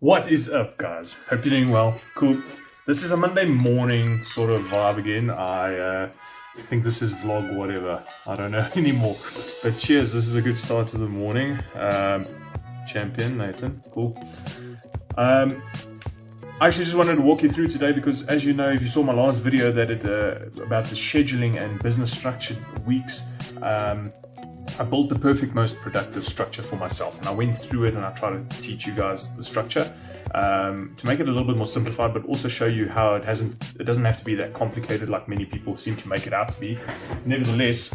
What is up, guys? Hope you're doing well. Cool. This is a Monday morning sort of vibe again. I think this is vlog whatever. I don't know anymore. But cheers, this is a good start to the morning. Champion, Nathan. Cool. I actually just wanted to walk you through today because, as you know, if you saw my last video about the scheduling and business structured weeks, I built the perfect, most productive structure for myself, and I went through it and I try to teach you guys the structure to make it a little bit more simplified, but also show you how it doesn't have to be that complicated like many people seem to make it out to be. Nevertheless,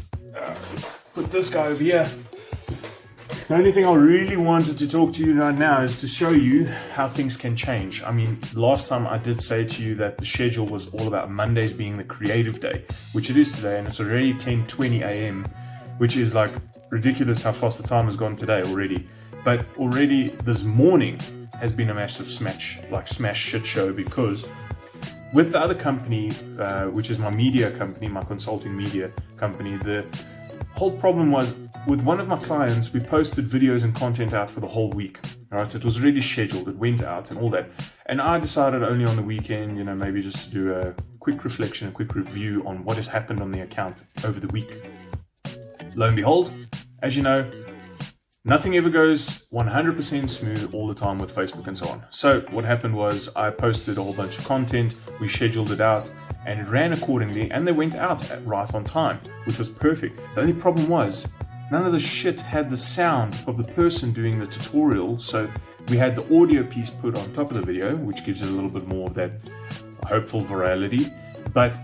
put this guy over here. The only thing I really wanted to talk to you right now is to show you how things can change. I mean, last time I did say to you that the schedule was all about Mondays being the creative day, which it is today, and it's already 10:20 a.m., which is like ridiculous how fast the time has gone today already. But already this morning has been a massive smash shit show, because with the other company, which is my media company, my consulting media company, the whole problem was with one of my clients, we posted videos and content out for the whole week. Right? It was already scheduled, it went out and all that. And I decided only on the weekend, maybe just to do a quick reflection, a quick review on what has happened on the account over the week. Lo and behold, as you know, nothing ever goes 100% smooth all the time with Facebook and so on. So what happened was I posted a whole bunch of content, we scheduled it out, and it ran accordingly, and they went out right on time, which was perfect. The only problem was none of the shit had the sound of the person doing the tutorial, so we had the audio piece put on top of the video, which gives it a little bit more of that hopeful virality, but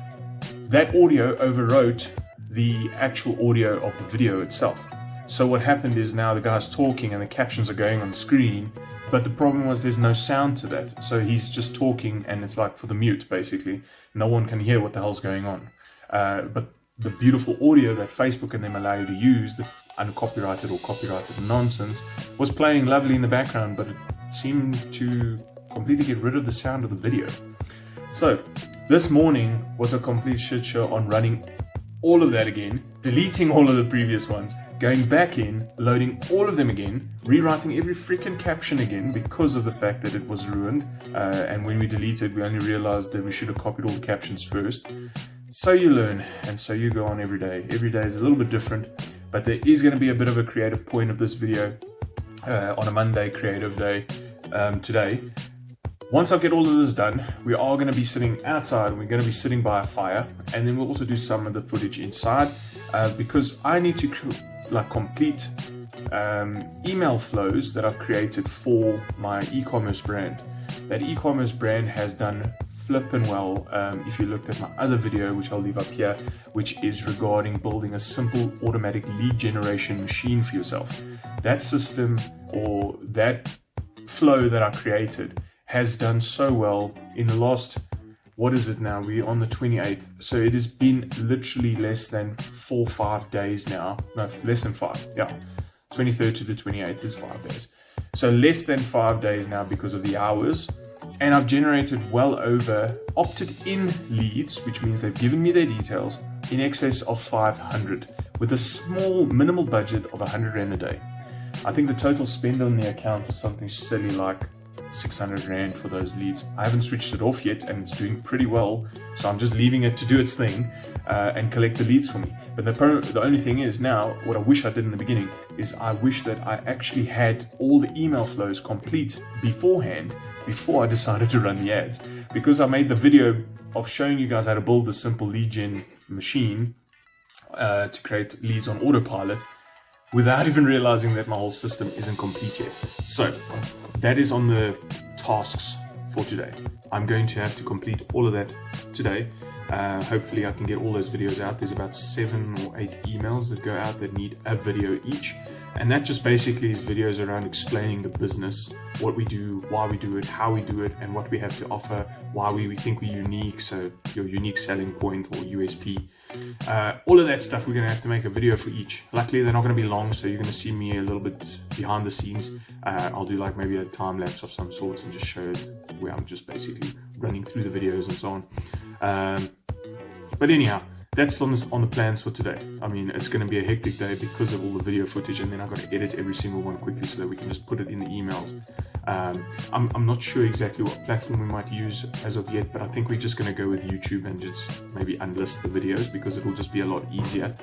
that audio overwrote the actual audio of the video itself. So what happened is now the guy's talking and the captions are going on the screen, but the problem was there's no sound to that. So he's just talking and it's like for the mute, basically. No one can hear what the hell's going on. But the beautiful audio that Facebook and them allow you to use, the uncopyrighted or copyrighted nonsense, was playing lovely in the background, but it seemed to completely get rid of the sound of the video. So this morning was a complete shit show on running all of that again, deleting all of the previous ones, going back in, loading all of them again, rewriting every freaking caption again because of the fact that it was ruined. And when we deleted, we only realized that we should have copied all the captions first. So you learn, and so you go on every day. Every day is a little bit different, but there is going to be a bit of a creative point of this video on a Monday creative day today. Once I get all of this done, we are going to be sitting outside and we're going to be sitting by a fire, and then we'll also do some of the footage inside because I need to complete email flows that I've created for my e-commerce brand. That e-commerce brand has done flippin' well. If you looked at my other video, which I'll leave up here, which is regarding building a simple automatic lead generation machine for yourself. That system or that flow that I created has done so well in the last, what is it now? We're on the 28th. So it has been literally less than 4 or 5 days now. No, less than 5. Yeah. 23rd to the 28th is 5 days. So less than 5 days now because of the hours. And I've generated well over opted in leads, which means they've given me their details, in excess of 500 with a small minimal budget of 100 Rand a day. I think the total spend on the account was something silly like 600 Rand for those leads. I haven't switched it off yet and it's doing pretty well, so I'm just leaving it to do its thing and collect the leads for me. But the only thing is now, what I wish I did in the beginning is I wish that I actually had all the email flows complete beforehand, before I decided to run the ads, because I made the video of showing you guys how to build a simple lead gen machine to create leads on autopilot without even realizing that my whole system isn't complete yet. So that is on the tasks for today. I'm going to have to complete all of that today. Hopefully I can get all those videos out. There's about 7 or 8 emails that go out that need a video each. And that just basically is videos around explaining the business, what we do, why we do it, how we do it, and what we have to offer, why we think we're unique, so your unique selling point or USP. All of that stuff we're going to have to make a video for each. Luckily they're not going to be long, so you're going to see me a little bit behind the scenes. I'll do like maybe a time lapse of some sorts and just show it where I'm just basically running through the videos and so on. But anyhow, that's on the plans for today. I mean, it's going to be a hectic day because of all the video footage, and then I've got to edit every single one quickly so that we can just put it in the emails. I'm not sure exactly what platform we might use as of yet, but I think we're just going to go with YouTube and just maybe unlist the videos because it will just be a lot easier.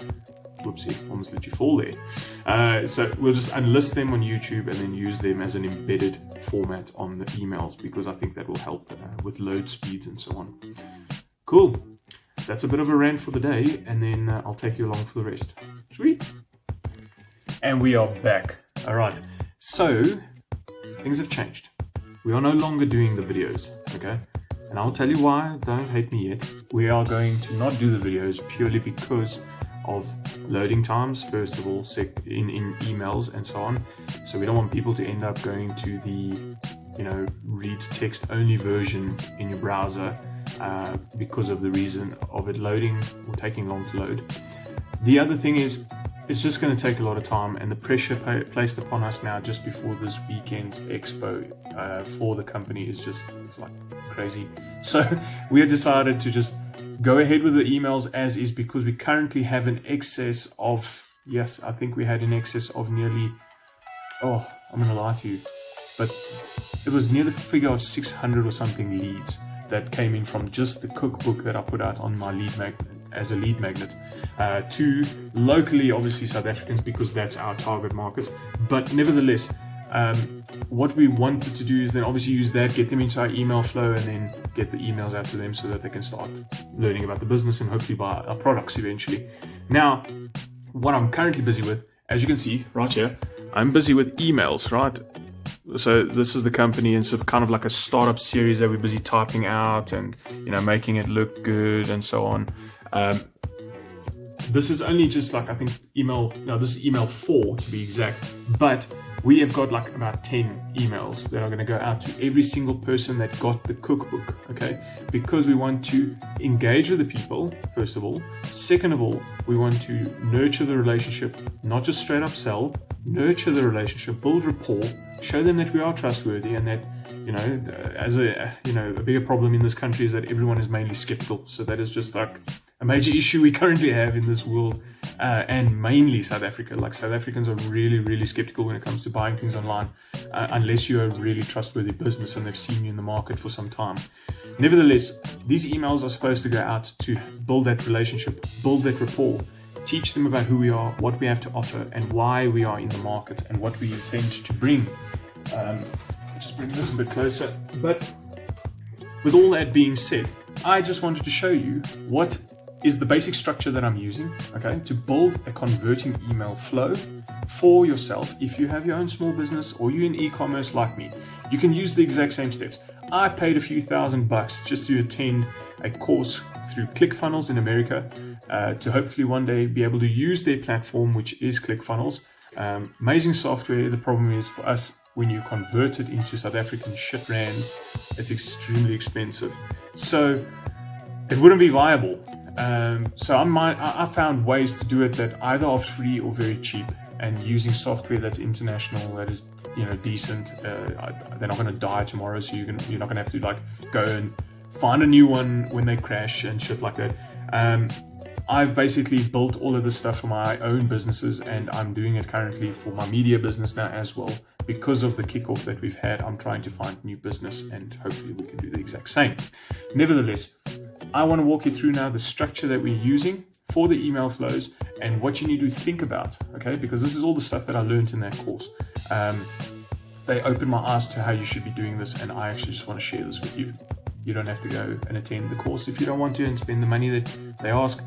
Whoopsie, almost let you fall there. So we'll just unlist them on YouTube and then use them as an embedded format on the emails because I think that will help with load speeds and so on. Cool. That's a bit of a rant for the day, and then I'll take you along for the rest. Sweet. And we are back. All right. So things have changed. We are no longer doing the videos, okay? And I'll tell you why. Don't hate me yet. We are going to not do the videos purely because of loading times, first of all, in emails and so on. So we don't want people to end up going to the, read text only version in your browser because of the reason of it loading or taking long to load. The other thing is, it's just going to take a lot of time, and the pressure placed upon us now just before this weekend's expo for the company is it's like crazy. So we have decided to just go ahead with the emails as is because we currently have an excess of, yes, I think we had an excess of nearly, I'm going to lie to you, but it was near the figure of 600 or something leads that came in from just the cookbook that I put out on my lead magnet as a lead magnet to locally, obviously South Africans, because that's our target market. But nevertheless, what we wanted to do is then obviously use that, get them into our email flow, and then get the emails out to them so that they can start learning about the business and hopefully buy our products eventually. Now, what I'm currently busy with, as you can see right here, I'm busy with emails, right? So this is the company, and it's kind of like a startup series that we're busy typing out and making it look good and so on. This is only just like, I think this is email 4 to be exact, but we have got like about 10 emails that are going to go out to every single person that got the cookbook, okay? Because we want to engage with the people, first of all. Second of all, we want to nurture the relationship, not just straight up sell, nurture the relationship, build rapport, show them that we are trustworthy, and that, as a bigger problem in this country is that everyone is mainly skeptical. So that is just like a major issue we currently have in this world, and mainly South Africa. Like, South Africans are really, really skeptical when it comes to buying things online, unless you're a really trustworthy business and they've seen you in the market for some time. Nevertheless, these emails are supposed to go out to build that relationship, build that rapport, teach them about who we are, what we have to offer, and why we are in the market, and what we intend to bring. Just bring this a bit closer. But with all that being said, I just wanted to show you what is the basic structure that I'm using, okay, to build a converting email flow for yourself. If you have your own small business or you're in e-commerce like me, you can use the exact same steps. I paid a few $1,000s just to attend a course through ClickFunnels in America to hopefully one day be able to use their platform, which is ClickFunnels. Amazing software. The problem is for us, when you convert it into South African shit rands, it's extremely expensive. So it wouldn't be viable. So I found ways to do it that either are free or very cheap, and using software that's international, that is decent. They're not going to die tomorrow, so you're not going to have to like go and find a new one when they crash and shit like that. I've basically built all of this stuff for my own businesses, and I'm doing it currently for my media business now as well. Because of the kickoff that we've had, I'm trying to find new business, and hopefully we can do the exact same. Nevertheless, I want to walk you through now the structure that we're using for the email flows and what you need to think about, okay? Because this is all the stuff that I learned in that course. They opened my eyes to how you should be doing this, and I actually just want to share this with you. You don't have to go and attend the course if you don't want to and spend the money that they ask.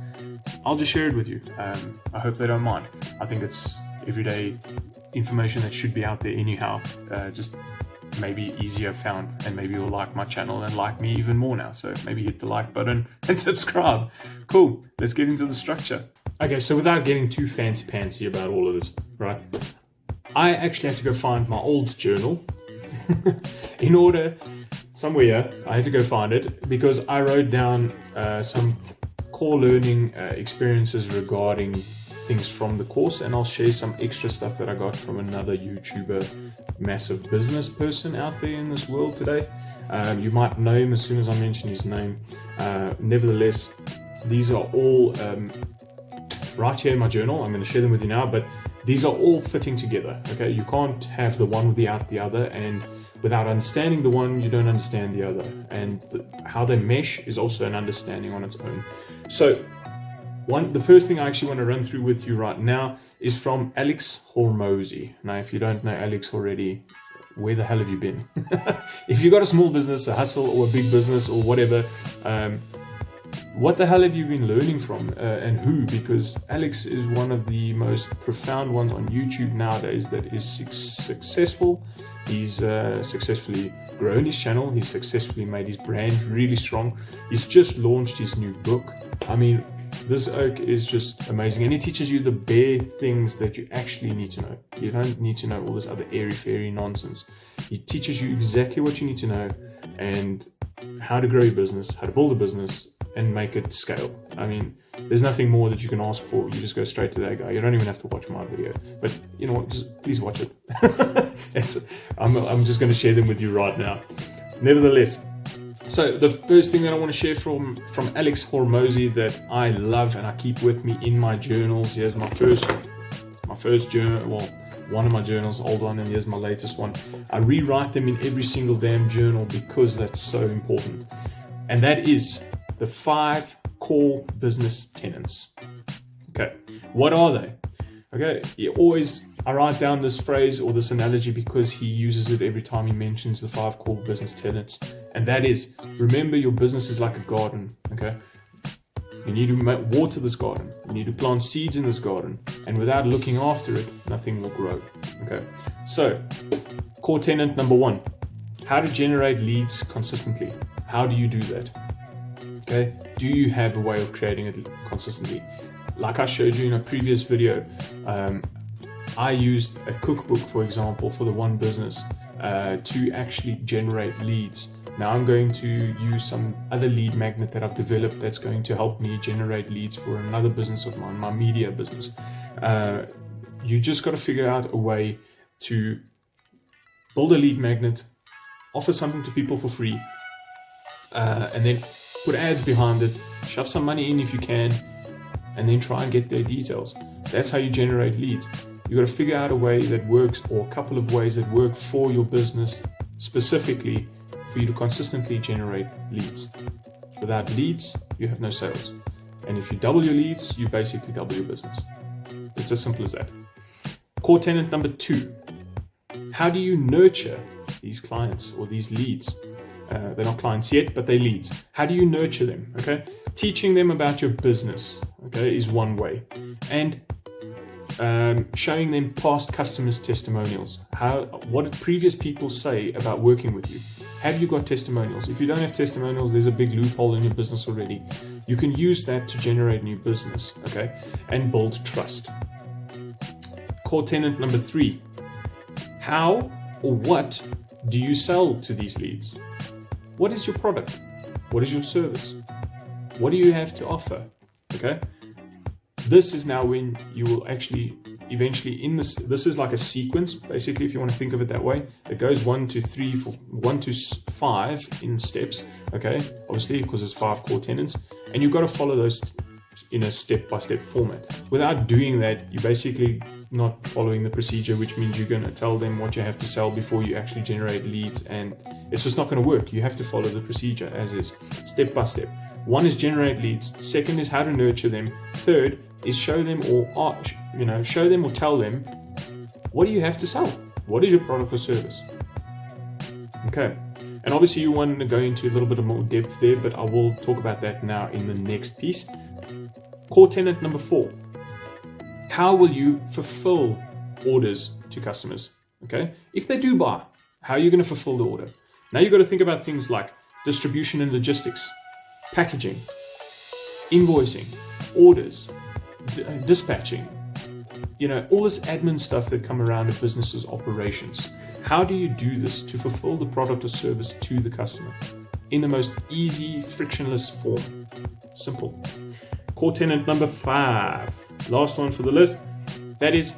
I'll just share it with you. I hope they don't mind. I think it's everyday information that should be out there anyhow, just maybe easier found, and maybe you'll like my channel and like me even more now. So maybe hit the like button and subscribe. Cool, let's get into the structure. Okay, so without getting too fancy-pantsy about all of this, right? I actually had to go find my old journal in order, somewhere I had to go find it, because I wrote down some core learning experiences regarding things from the course, and I'll share some extra stuff that I got from another YouTuber, massive business person out there in this world today. You might know him as soon as I mention his name. Nevertheless, These are all right here in my journal. I'm going to share them with you now, but these are all fitting together. Okay, you can't have the one without the other, and without understanding the one, you don't understand the other. And how they mesh is also an understanding on its own. So the first thing I actually want to run through with you right now is from Alex Hormozi. Now, if you don't know Alex already, where the hell have you been? If you got a small business, a hustle, or a big business, or whatever, what the hell have you been learning from, and who? Because Alex is one of the most profound ones on YouTube nowadays that is successful. He's successfully grown his channel. He's successfully made his brand really strong. He's just launched his new book. I mean, this oak is just amazing, and it teaches you the bare things that you actually need to know. You don't need to know all this other airy-fairy nonsense. He teaches you exactly what you need to know, and how to grow your business, how to build a business, and make it scale. I mean, there's nothing more that you can ask for. You just go straight to that guy. You don't even have to watch my video. But you know what? Just please watch it. I'm just going to share them with you right now. Nevertheless, so the first thing that I want to share from Alex Hormozi that I love and I keep with me in my journals. Here's my first journal. Well, one of my journals, old one, and here's my latest one. I rewrite them in every single damn journal because that's so important. And that is the 5 core business tenets. Okay, what are they? Okay, I write down this phrase or this analogy because he uses it every time he mentions the 5 core business tenets. And that is, remember, your business is like a garden. Okay, you need to water this garden. You need to plant seeds in this garden. And without looking after it, nothing will grow. Okay, so core tenet number 1, how to generate leads consistently. How do you do that? Okay, do you have a way of creating it consistently? Like I showed you in a previous video, I used a cookbook, for example, for the one business to actually generate leads. Now I'm going to use some other lead magnet that I've developed that's going to help me generate leads for another business of mine, my media business. You just got to figure out a way to build a lead magnet, offer something to people for free, and then put ads behind it, shove some money in if you can, and then try and get their details. That's how you generate leads. You got to figure out a way that works, or a couple of ways that work for your business specifically for you to consistently generate leads. Without leads, you have no sales. And if you double your leads, you basically double your business. It's as simple as that. Core tenet number 2. How do you nurture these clients or these leads? They're not clients yet, but they're leads. How do you nurture them? Okay, teaching them about your business, okay, is one way, and showing them past customers' testimonials. What did previous people say about working with you? Have you got testimonials? If you don't have testimonials, there's a big loophole in your business already. You can use that to generate new business, okay, and build trust. Core tenet number 3. How or what do you sell to these leads? What is your product? What is your service? What do you have to offer? Okay. This is now when you will actually eventually this is like a sequence, basically, if you want to think of it that way. It goes 1 to 3, 1 to 5 in steps. Okay. Obviously, because it's 5 core tenets, and you've got to follow those in a step-by-step format. Without doing that, you're basically not following the procedure, which means you're going to tell them what you have to sell before you actually generate leads, and it's just not going to work. You have to follow the procedure as is, step by step. 1 is generate leads. 2nd is how to nurture them. 3rd is show them or tell them, what do you have to sell? What is your product or service? Okay. And obviously you want to go into a little bit of more depth there, but I will talk about that now in the next piece. Core tenet number 4. How will you fulfill orders to customers? Okay. If they do buy, how are you going to fulfill the order? Now you've got to think about things like distribution and logistics, packaging, invoicing, orders, dispatching, all this admin stuff that come around a business's operations. How do you do this to fulfill the product or service to the customer in the most easy, frictionless form? Simple. Core tenet number 5, last one for the list, that is,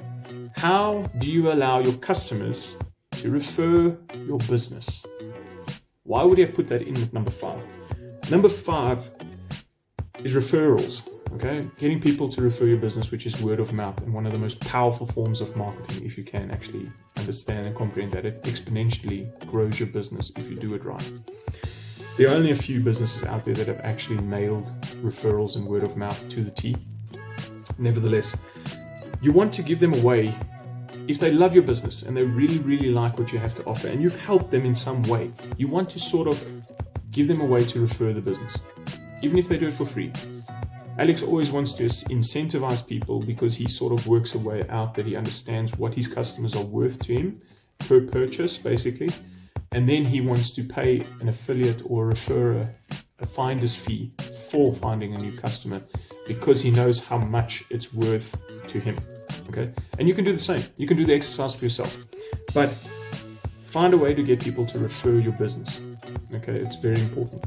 how do you allow your customers to refer your business? Why would you have put that in at number 5? Number 5 is referrals. Okay, getting people to refer your business, which is word of mouth, and one of the most powerful forms of marketing. If you can actually understand and comprehend that, it exponentially grows your business if you do it right. There are only a few businesses out there that have actually nailed referrals and word of mouth to the T. Nevertheless, you want to give them away. If they love your business and they really, really like what you have to offer, and you've helped them in some way, you want to sort of give them a way to refer the business, even if they do it for free. Alex always wants to incentivize people because he sort of works a way out that he understands what his customers are worth to him per purchase, basically. And then he wants to pay an affiliate or a referrer a finder's fee for finding a new customer because he knows how much it's worth to him. Okay, and you can do the same. You can do the exercise for yourself, but find a way to get people to refer your business. Okay, it's very important.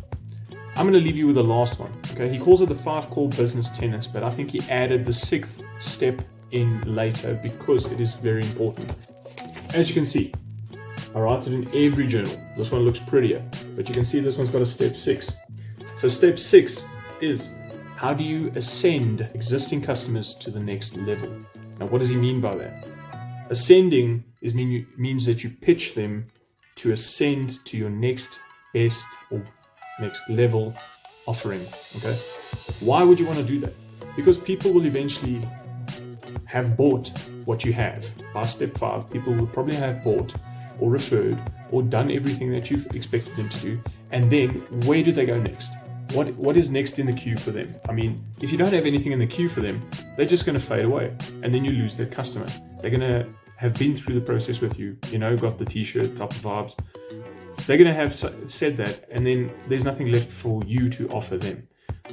I'm going to leave you with the last one. Okay, he calls it the 5 core business tenets, but I think he added the 6th step in later because it is very important. As you can see, I write it in every journal. This one looks prettier, but you can see this one's got a step 6. So step 6 is, how do you ascend existing customers to the next level? Now, what does he mean by that? Ascending means that you pitch them to ascend to your next best or next level offering. Okay, why would you want to do that? Because people will eventually have bought what you have. By step 5, people will probably have bought or referred or done everything that you've expected them to do. And then where do they go next? What is next in the queue for them? I mean, if you don't have anything in the queue for them, they're just going to fade away, and then you lose that customer. They're going to have been through the process with you, got the t-shirt, type of vibes. They're going to have said that, and then there's nothing left for you to offer them.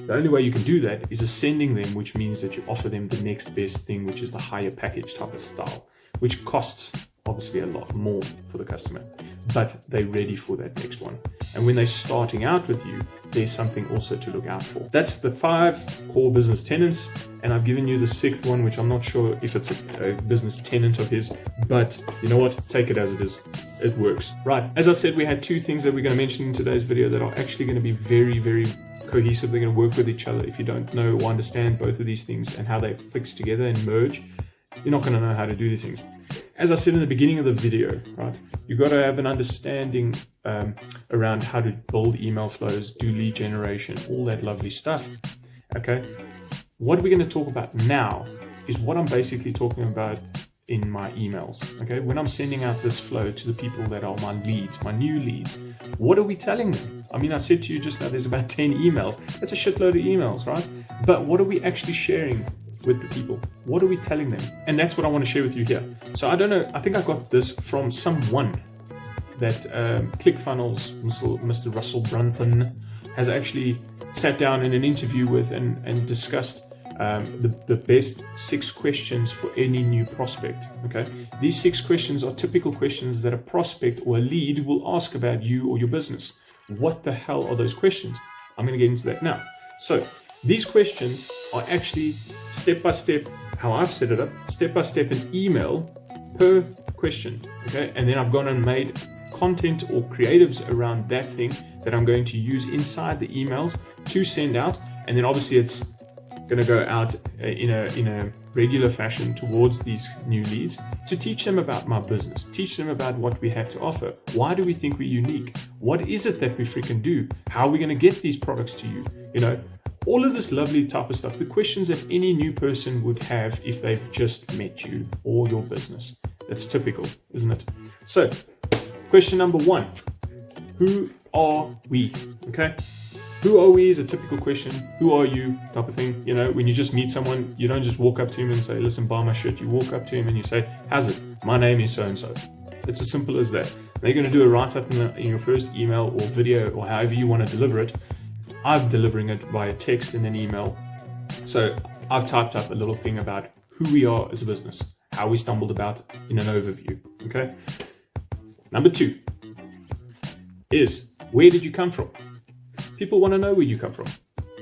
The only way you can do that is ascending them, which means that you offer them the next best thing, which is the higher package type of style, which costs obviously a lot more for the customer, but they're ready for that next one. And when they're starting out with you, there's something also to look out for. That's the 5 core business tenets, and I've given you the 6th one, which I'm not sure if it's a business tenet of his, but you know what? Take it as it is. It works. Right, as I said, we had 2 things that we're going to mention in today's video that are actually going to be very, very cohesive. They're going to work with each other. If you don't know or understand both of these things and how they fix together and merge, you're not going to know how to do these things. As I said in the beginning of the video, right, you've got to have an understanding around how to build email flows, do lead generation, all that lovely stuff. Okay, what we're going to talk about now is what I'm basically talking about in my emails. Okay, when I'm sending out this flow to the people that are my leads, my new leads, what are we telling them? I mean, I said to you just now, there's about 10 emails. That's a shitload of emails, right? But what are we actually sharing with the people? What are we telling them? And that's what I want to share with you here. So I don't know, I think I got this from someone that ClickFunnels, Mr. Russell Brunson, has actually sat down in an interview with and discussed the best 6 questions for any new prospect. Okay, these 6 questions are typical questions that a prospect or a lead will ask about you or your business. What the hell are those questions? I'm going to get into that now. So these questions are actually step-by-step, how I've set it up, step-by-step an email per question, okay? And then I've gone and made content or creatives around that thing that I'm going to use inside the emails to send out. And then obviously it's going to go out in a regular fashion towards these new leads to teach them about my business, teach them about what we have to offer. Why do we think we're unique? What is it that we freaking do? How are we going to get these products to you? All of this lovely type of stuff, the questions that any new person would have if they've just met you or your business. That's typical, isn't it? So, question number 1, who are we? Okay, who are we is a typical question. Who are you type of thing. When you just meet someone, you don't just walk up to him and say, listen, buy my shirt. You walk up to him and you say, how's it? My name is so-and-so. It's as simple as that. Now you're going to do a write-up in your first email or video or however you want to deliver it. I'm delivering it via text in an email. So I've typed up a little thing about who we are as a business, how we stumbled about in an overview. Okay. Number 2 is, where did you come from? People want to know where you come from.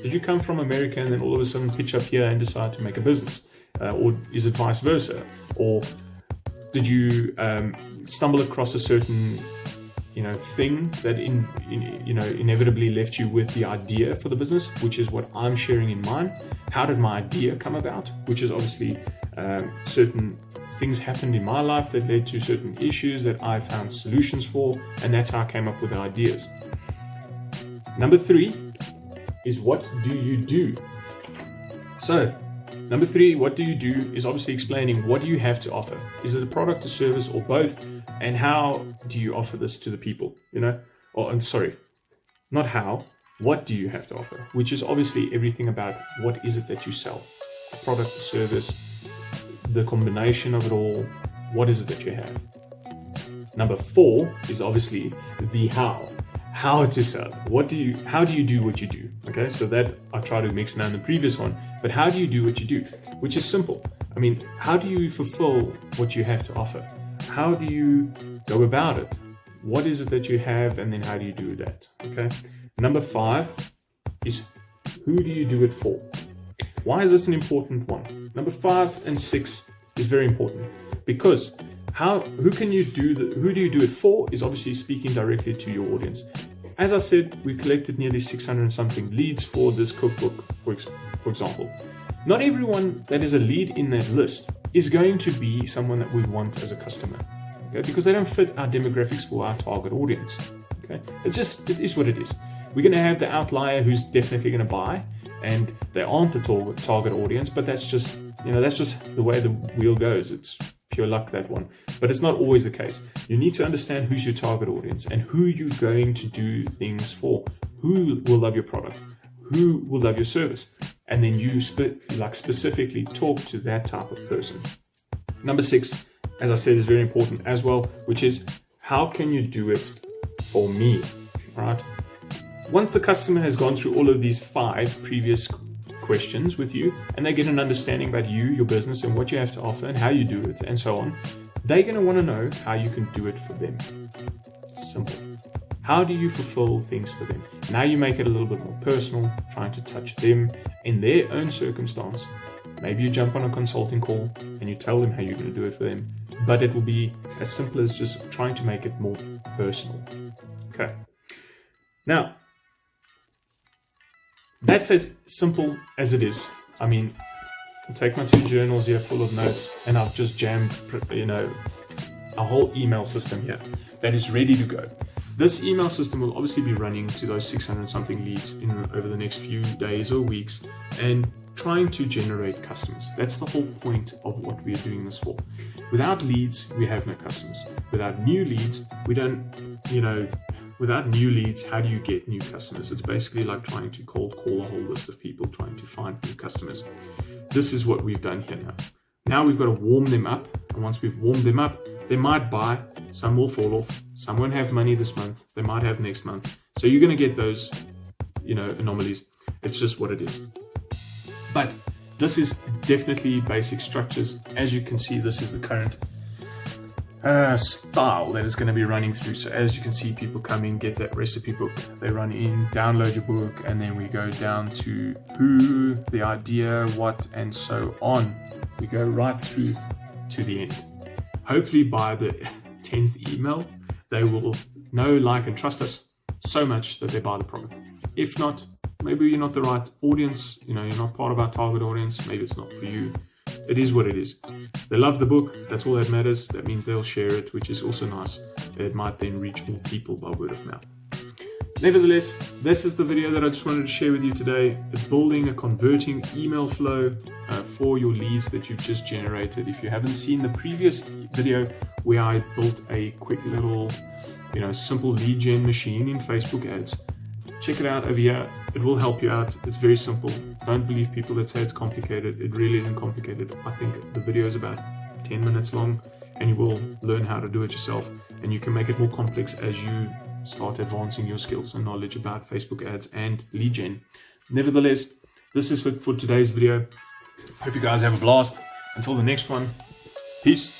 Did you come from America and then all of a sudden pitch up here and decide to make a business? Or is it vice versa? Or did you stumble across a certain thing that inevitably left you with the idea for the business, which is what I'm sharing in mine. How did my idea come about? Which is obviously certain things happened in my life that led to certain issues that I found solutions for, and that's how I came up with the ideas. Number 3 is what do you do? So number 3, what do you do, is obviously explaining what do you have to offer. Is it a product, a service, or both? And how do you offer this to the people? Not how. What do you have to offer? Which is obviously everything about what is it that you sell. A product, a service, the combination of it all. What is it that you have? Number 4 is obviously the how. How to sell. How do you do what you do? Okay, so that I try to mix now in the previous one, but how do you do what you do? Which is simple. I mean, how do you fulfill what you have to offer? How do you go about it? What is it that you have, and then how do you do that? Okay. Number 5 is who do you do it for? Why is this an important one? Number 5 and 6 is very important because who do you do it for is obviously speaking directly to your audience. As I said, we collected nearly 600 and something leads for this cookbook, for example. Not everyone that is a lead in that list is going to be someone that we want as a customer, okay? Because they don't fit our demographics for our target audience, okay? It is what it is. We're going to have the outlier who's definitely going to buy, and they aren't the target audience, but that's just the way the wheel goes. It's pure luck, that one. But it's not always the case. You need to understand who's your target audience and who you're going to do things for. Who will love your product? Who will love your service? And then you specifically talk to that type of person. Number 6, as I said, is very important as well, which is how can you do it for me? All right. Once the customer has gone through all of these 5 previous questions with you, and they get an understanding about you, your business, and what you have to offer and how you do it and so on, they're going to want to know how you can do it for them. Simple. How do you fulfill things for them? Now you make it a little bit more personal, trying to touch them in their own circumstance. Maybe you jump on a consulting call and you tell them how you're going to do it for them, but it will be as simple as just trying to make it more personal. Okay. Now, that's as simple as it is. I mean, I'll take my 2 journals here full of notes, and I've just jammed, a whole email system here that is ready to go. This email system will obviously be running to those 600 something leads over the next few days or weeks and trying to generate customers. That's the whole point of what we are doing this for. Without leads, we have no customers. Without new leads, without new leads, how do you get new customers? It's basically like trying to cold call a whole list of people, trying to find new customers. This is what we've done here now. Now we've got to warm them up. And once we've warmed them up, they might buy, some will fall off, some won't have money this month, they might have next month. So you're going to get those, anomalies. It's just what it is. But this is definitely basic structures. As you can see, this is the current style that is going to be running through. So as you can see, people come in, get that recipe book, they run in, download your book, and then we go down to who, the idea, what, and so on. We go right through to the end. Hopefully by the 10th email, they will know, like, and trust us so much that they buy the product. If not, maybe you're not the right audience, you're not part of our target audience, maybe it's not for you. It is what it is. They love the book, that's all that matters. That means they'll share it, which is also nice. It might then reach more people by word of mouth. Nevertheless, this is the video that I just wanted to share with you today. It's building a converting email flow for your leads that you've just generated. If you haven't seen the previous video where I built a quick little, simple lead gen machine in Facebook ads, check it out over here. It will help you out. It's very simple. Don't believe people that say it's complicated. It really isn't complicated. I think the video is about 10 minutes long, and you will learn how to do it yourself. And you can make it more complex as you start advancing your skills and knowledge about Facebook ads and lead gen. Nevertheless, this is for today's video. Hope you guys have a blast. Until the next one, peace.